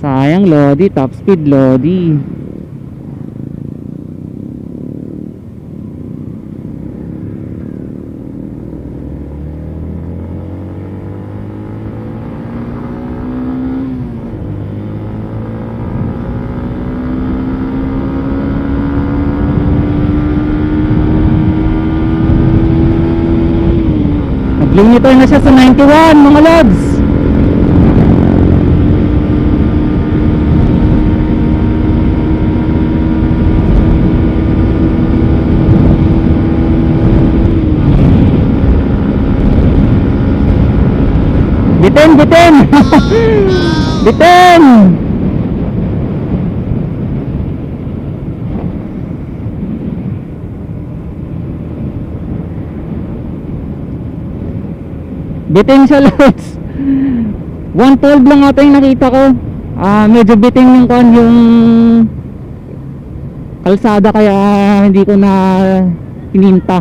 Sayang Lodi, top speed Lodi. Limiter na siya sa 91 mga lods. Bitin, bitin. Bitin. Biting siya lods. 112 lang ata yung nakita ko. Medyo biting yung yung kalsada kaya hindi ko na pininta.